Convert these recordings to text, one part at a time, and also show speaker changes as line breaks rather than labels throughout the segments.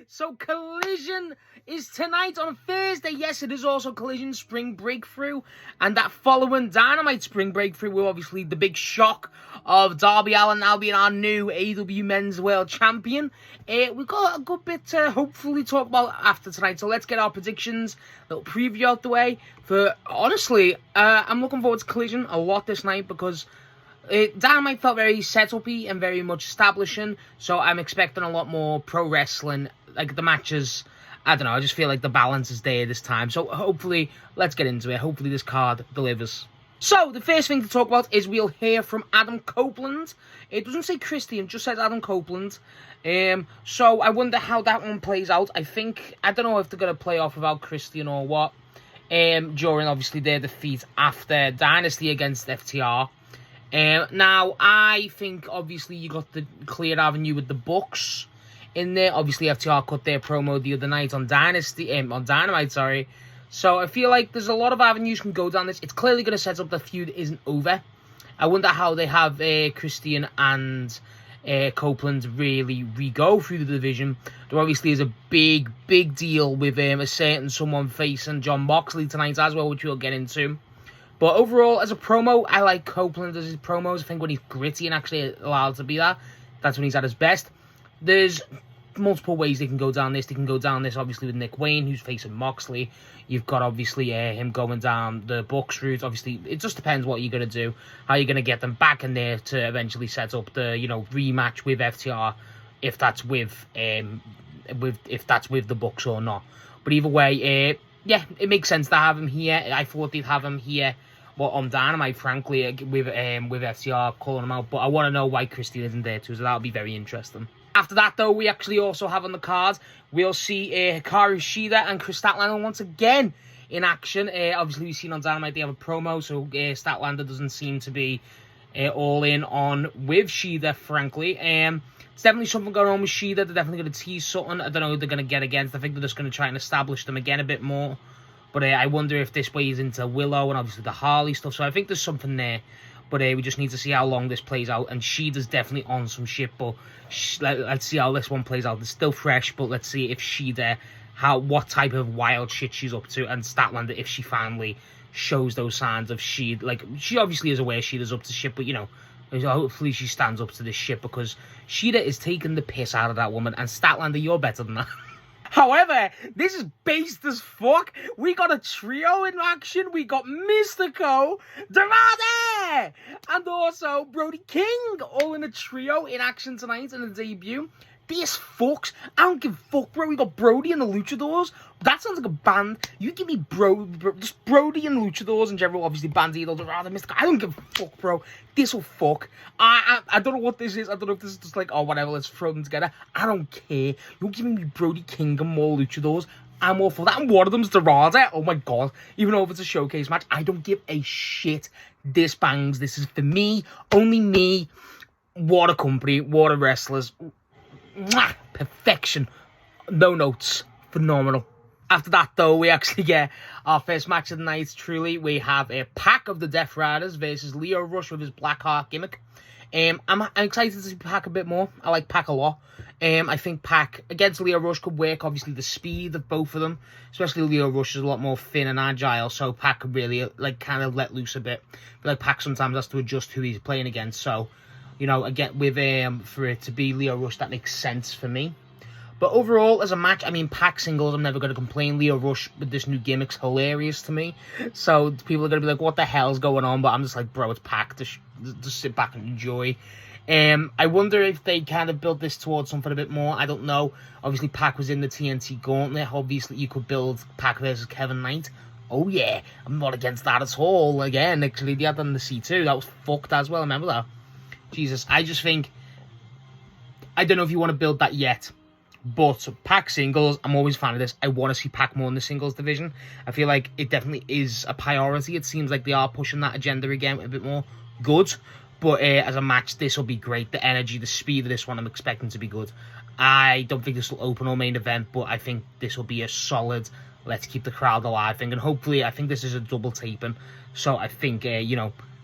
So Collision is tonight on Thursday. Yes, it is also Collision Spring Breakthrough. And that following Dynamite Spring Breakthrough with obviously the big shock of Darby Allin now being our new AEW Men's World Champion. We've got a good bit to hopefully talk about after tonight. So let's get our predictions, a little preview out the way. Honestly, I'm looking forward to Collision a lot this night because Dynamite felt very set-up-y and very much establishing, so I'm expecting a lot more pro wrestling. Like, the matches, I don't know, I just feel like the balance is there this time. So, hopefully, let's get into it. Hopefully, this card delivers. So, the first thing to talk about is we'll hear from Adam Copeland. It doesn't say Christian, it just says Adam Copeland. So, I wonder how that one plays out. I don't know if they're going to play off without Christian or what. During, obviously, their defeat after Dynasty against FTR. Now, I think, obviously, you got the clear avenue with the Bucks in there. Obviously, FTR cut their promo the other night on Dynamite, sorry. So, I feel like there's a lot of avenues can go down this. It's clearly going to set up the feud isn't over. I wonder how they have Christian and Copeland really re-go through the division. There obviously is a big, big deal with a certain someone facing Jon Moxley tonight as well, which we'll get into. But overall, as a promo, I like Copeland as his promos. I think when he's gritty and actually allowed to be that, that's when he's at his best. There's multiple ways they can go down this. They can go down this, obviously, with Nick Wayne, who's facing Moxley. You've got, obviously, him going down the Bucks route. Obviously, it just depends what you're going to do, how you're going to get them back in there to eventually set up the, rematch with FTR, if that's with the Bucks or not. But either way, yeah, it makes sense to have him here. I thought they'd have him here, on Dynamite, frankly, with FTR calling him out. But I want to know why Christian isn't there too, so that'll be very interesting. After that, though, we actually also have on the card, we'll see Hikaru Shida and Chris Statlander once again in action. Obviously, we've seen on Dynamite they have a promo, so Statlander doesn't seem to be all in on with Shida, frankly. It's definitely something going on with Shida. They're definitely going to tease something. I don't know who they're going to get against. I think they're just going to try and establish them again a bit more. But I wonder if this plays into Willow and obviously the Harley stuff. So I think there's something there. But we just need to see how long this plays out. And Shida's definitely on some shit. But let's see how this one plays out. It's still fresh, but let's see if Shida, what type of wild shit she's up to. And Statlander, if she finally shows those signs of Shida. Like, she obviously is aware Shida's up to shit, but, hopefully she stands up to this shit, because Shida is taking the piss out of that woman, and Statlander, you're better than that. However, this is based as fuck. We got a trio in action. We got Mystico, Dorade, and also Brody King, all in a trio in action tonight in the debut. This fucks. I don't give a fuck, bro. We got Brody and the Luchadors. That sounds like a band. You give me just Brody and Luchadors in general. Obviously, Bandito, Dorada, Mystico. I don't give a fuck, bro. This will fuck. I don't know what this is. I don't know if this is just like, oh, whatever, let's throw them together. I don't care. You're giving me Brody King and more Luchadors. I'm all for that. And one of them's Dorada. Oh, my God. Even though if it's a showcase match, I don't give a shit. This bangs. This is for me. Only me. What a company. What a wrestlers. Mwah! Perfection. No notes. Phenomenal. After that, though, we actually get our first match of the night. Truly, we have a Pac of the Death Riders versus Leo Rush with his Black Heart gimmick. I'm excited to see Pac a bit more. I like Pac a lot. I think Pac against Leo Rush could work. Obviously, the speed of both of them, especially Leo Rush, is a lot more thin and agile, so Pac could really kind of let loose a bit. But like Pac sometimes has to adjust who he's playing against. So, again, with for it to be Leo Rush, that makes sense for me. But overall, as a match, Pac singles, I'm never going to complain. Leo Rush with this new gimmick's hilarious to me. So people are going to be like, what the hell's going on? But I'm just like, bro, it's Pac. Just sit back and enjoy. I wonder if they kind of build this towards something a bit more. I don't know. Obviously, Pac was in the TNT Gauntlet. Obviously, you could build Pac versus Kevin Knight. Oh, yeah. I'm not against that at all. Again, actually, they had that in the C2. That was fucked as well. Remember that? Jesus, I just think, I don't know if you want to build that yet, but Pac singles, I'm always a fan of this. I want to see Pac more in the singles division. I feel like it definitely is a priority. It seems like they are pushing that agenda again a bit more. Good, but as a match, this will be great. The energy, the speed of this one, I'm expecting to be good. I don't think this will open or main event, but I think this will be a solid, let's keep the crowd alive thing. And hopefully, I think this is a double taping, so I think,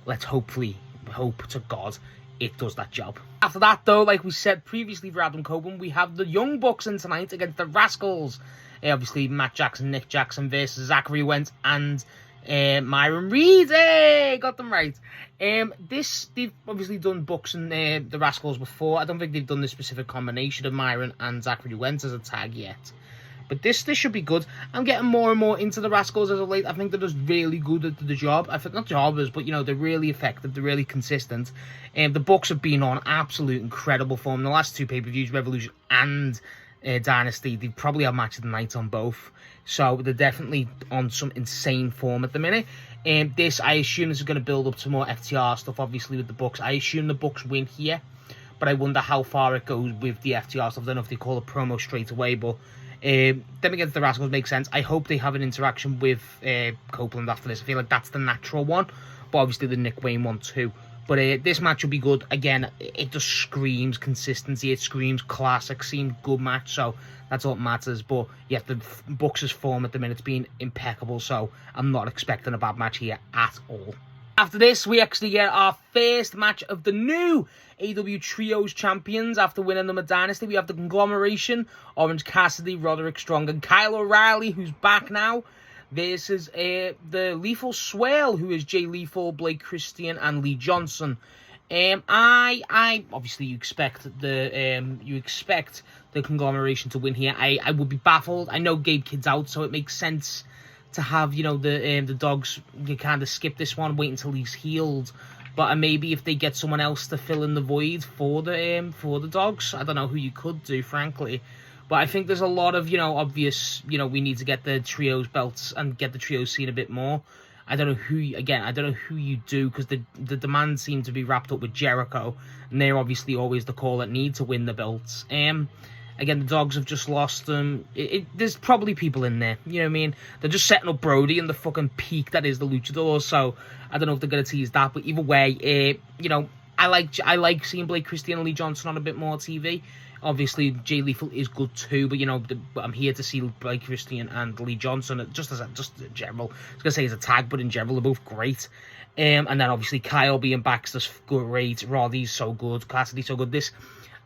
let's hopefully, hope to God, it does that job. After that, though, like we said previously for Adam Copeland, we have the Young Bucks in tonight against the Rascals. Obviously, Matt Jackson, Nick Jackson versus Zachary Wentz and Myron Reed. Hey, got them right. They've obviously done Bucks and the Rascals before. I don't think they've done the specific combination of Myron and Zachary Wentz as a tag yet. But this should be good. I'm getting more and more into the Rascals as of late. I think they're just really good at the job. I think not jobbers, but they're really effective. They're really consistent. The Bucks have been on absolute incredible form. The last two pay-per-views, Revolution and Dynasty, they probably have match of the night on both. So they're definitely on some insane form at the minute. I assume this is going to build up to more FTR stuff, obviously, with the Bucks. I assume the Bucks win here, but I wonder how far it goes with the FTR stuff. I don't know if they call a promo straight away, but them against the Rascals makes sense. I hope they have an interaction with Copeland after this. I feel like that's the natural one, but obviously the Nick Wayne one too. But this match will be good. Again, it just screams consistency. It screams classic. Seems good match, so that's all that matters. But yeah, the Bucks' form at the minute's been impeccable, so I'm not expecting a bad match here at all. After this, we actually get our first match of the new AEW Trios champions after winning them at Dynasty. We have the conglomeration, Orange Cassidy, Roderick Strong, and Kyle O'Reilly, who's back now, versus the Lethal Swale, who is Jay Lethal, Blake Christian, and Lee Johnson. I obviously you expect the conglomeration to win here. I would be baffled. I know Gabe Kidd's out, so it makes sense to have the dogs. You kind of skip this one, wait until he's healed. But maybe if they get someone else to fill in the void for the dogs, I don't know who you could do, frankly. But I think there's a lot of obvious we need to get the trios belts and get the trios scene a bit more. I don't know who you do, because the demand seemed to be wrapped up with Jericho, and they're obviously always the call that need to win the belts. Again, the dogs have just lost them. There's probably people in there, you know what I mean? They're just setting up Brody and the fucking peak that is the Luchadors, so I don't know if they're going to tease that, but either way, I like seeing Blake Christian and Lee Johnson on a bit more TV. Obviously, Jay Lethal is good too, but I'm here to see Blake Christian and Lee Johnson, just in general. I was going to say as a tag, but in general, they're both great. And then obviously Kyle being back is just great. Roddy's so good. Cassidy's so good.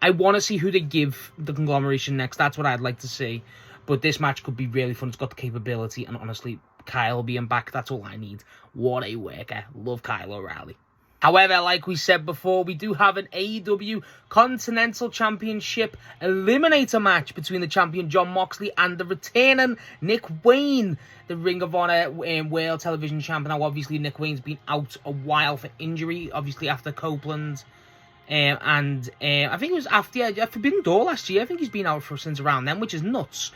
I want to see who they give the conglomeration next. That's what I'd like to see. But this match could be really fun. It's got the capability. And honestly, Kyle being back, that's all I need. What a worker. Love Kyle O'Reilly. However, like we said before, we do have an AEW Continental Championship Eliminator match between the champion Jon Moxley and the returning Nick Wayne, the Ring of Honor World Television Champion. Now, obviously, Nick Wayne's been out a while for injury, obviously after Copeland. I think it was after Forbidden Door last year. I think he's been out since around then, which is nuts.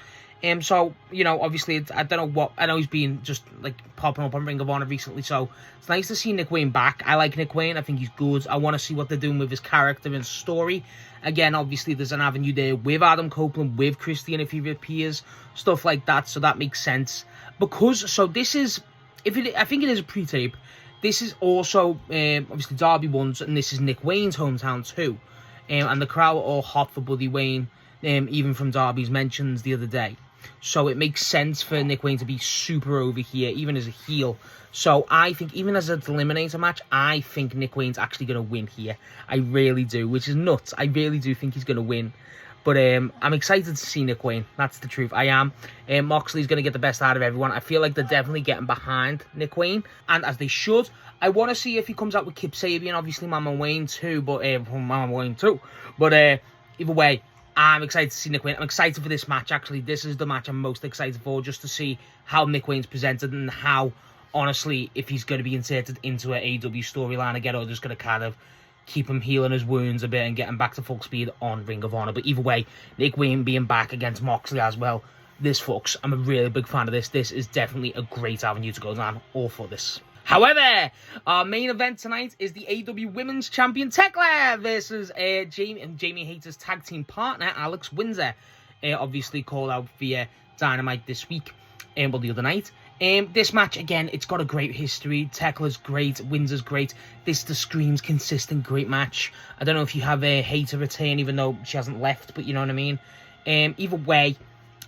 So, obviously, I don't know what... I know he's been just, popping up on Ring of Honor recently, so it's nice to see Nick Wayne back. I like Nick Wayne. I think he's good. I want to see what they're doing with his character and story. Again, obviously, there's an avenue there with Adam Copeland, with Christian if he appears, stuff like that, so that makes sense. This is... I think it is a pre-tape. This is also, obviously, Darby ones, and this is Nick Wayne's hometown, too. And the crowd are all hot for Buddy Wayne, even from Darby's mentions the other day. So it makes sense for Nick Wayne to be super over here, even as a heel. So I think, even as an eliminator match, I think Nick Wayne's actually going to win here. I really do, which is nuts. I really do think he's going to win. But I'm excited to see Nick Wayne. That's the truth. I am. Moxley's going to get the best out of everyone. I feel like they're definitely getting behind Nick Wayne, and as they should. I want to see if he comes out with Kip Sabian, obviously Mama Wayne too. But either way, I'm excited to see Nick Wayne. I'm excited for this match, actually. This is the match I'm most excited for, just to see how Nick Wayne's presented and how, honestly, if he's going to be inserted into an AEW storyline again, or just going to kind of keep him healing his wounds a bit and getting back to full speed on Ring of Honor. But either way, Nick Wayne being back against Moxley as well, this fucks. I'm a really big fan of this. This is definitely a great avenue to go down. All for this. However, our main event tonight is the AEW Women's Champion Tekla versus Jamie Hayter's tag team partner, Alex Windsor. Obviously called out via Dynamite this week, the other night. This match, again, it's got a great history. Tekla's great, Windsor's great. This just screams consistent, great match. I don't know if you have a Hayter retain, even though she hasn't left, but you know what I mean. Either way,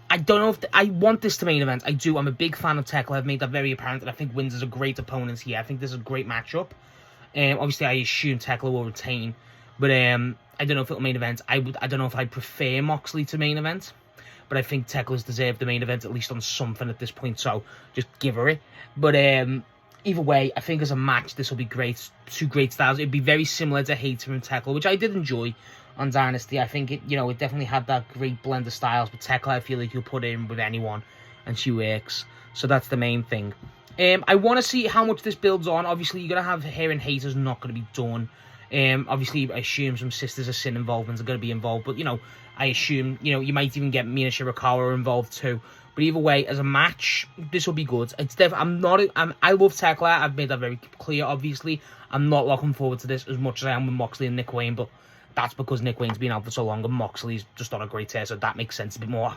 I don't know if... I want this to main event. I do. I'm a big fan of Tekla. I've made that very apparent, and I think Windsor's a great opponent here. I think this is a great matchup. Obviously, I assume Tekla will retain. But I don't know if it'll main event. I don't know if I prefer Moxley to main event. But I think Tekla's deserved the main event, at least on something at this point, so just give her it. But either way, I think as a match, this will be great. Two great styles. It'd be very similar to Hater and Tekla, which I did enjoy on Dynasty. I think it definitely had that great blend of styles, but Tekla, I feel like you'll put in with anyone, and she works. So that's the main thing. I want to see how much this builds on. Obviously, you're going to have her and Hater's not going to be done. Obviously, I assume some Sisters of Sin involvements are going to be involved, but, I assume, you might even get Mina Shirakawa involved too. But either way, as a match, this will be good. It's I love Tekla. I've made that very clear, obviously. I'm not looking forward to this as much as I am with Moxley and Nick Wayne, but that's because Nick Wayne's been out for so long and Moxley's just on a great tear, so that makes sense. A bit more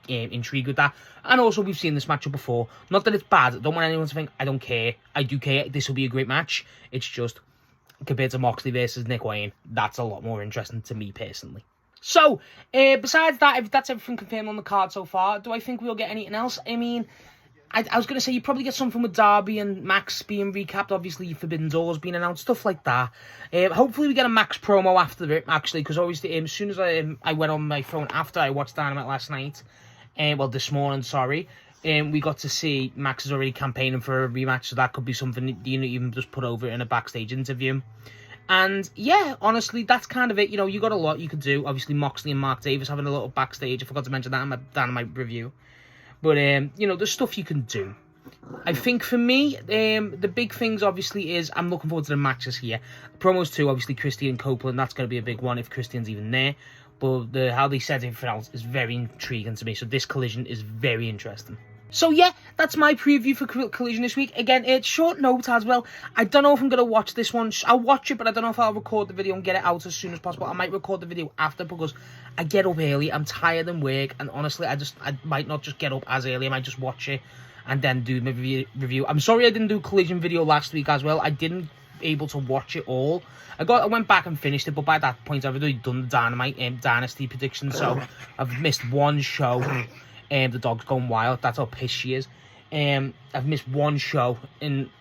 intrigue with that. And also, we've seen this matchup before. Not that it's bad. I don't want anyone to think I don't care. I do care. This will be a great match. It's just, compared to Moxley versus Nick Wayne, that's a lot more interesting to me personally. So, besides that, if that's everything confirmed on the card so far, do I think we'll get anything else? I mean, I was going to say you probably get something with Darby and Max being recapped, obviously Forbidden Doors being announced, stuff like that. Hopefully we get a Max promo after it, actually, because obviously as soon as I went on my phone after I watched Dynamite last night, this morning, sorry, we got to see Max is already campaigning for a rematch, so that could be something even just put over in a backstage interview. And yeah, honestly, that's kind of it. You got a lot you could do. Obviously, Moxley and Mark Davis having a little backstage. I forgot to mention that in my Dynamite review. But, there's stuff you can do. I think for me, the big things, obviously, is I'm looking forward to the matches here. Promos too, obviously, Christian Copeland. That's going to be a big one if Christian's even there. But how they said everything else is very intriguing to me. So this Collision is very interesting. So yeah, that's my preview for Collision this week. Again, it's short note as well. I don't know if I'm going to watch this one. I'll watch it, but I don't know if I'll record the video and get it out as soon as possible. I might record the video after because I get up early. I'm tired and work. And honestly, I might not just get up as early. I might just watch it and then do my review. I'm sorry I didn't do a Collision video last week as well. I didn't able to watch it all. I went back and finished it, but by that point, I've already done the Dynamite Dynasty predictions. So I've missed one show. The dog's gone wild. That's how pissed she is. I've missed one show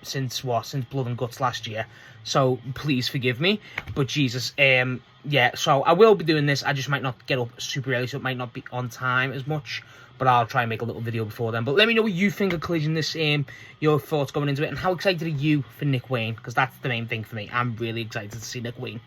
since Blood and Guts last year. So please forgive me. But Jesus, yeah. So I will be doing this. I just might not get up super early, so it might not be on time as much. But I'll try and make a little video before then. But let me know what you think of Collision this your thoughts going into it, and how excited are you for Nick Wayne? Because that's the main thing for me. I'm really excited to see Nick Wayne.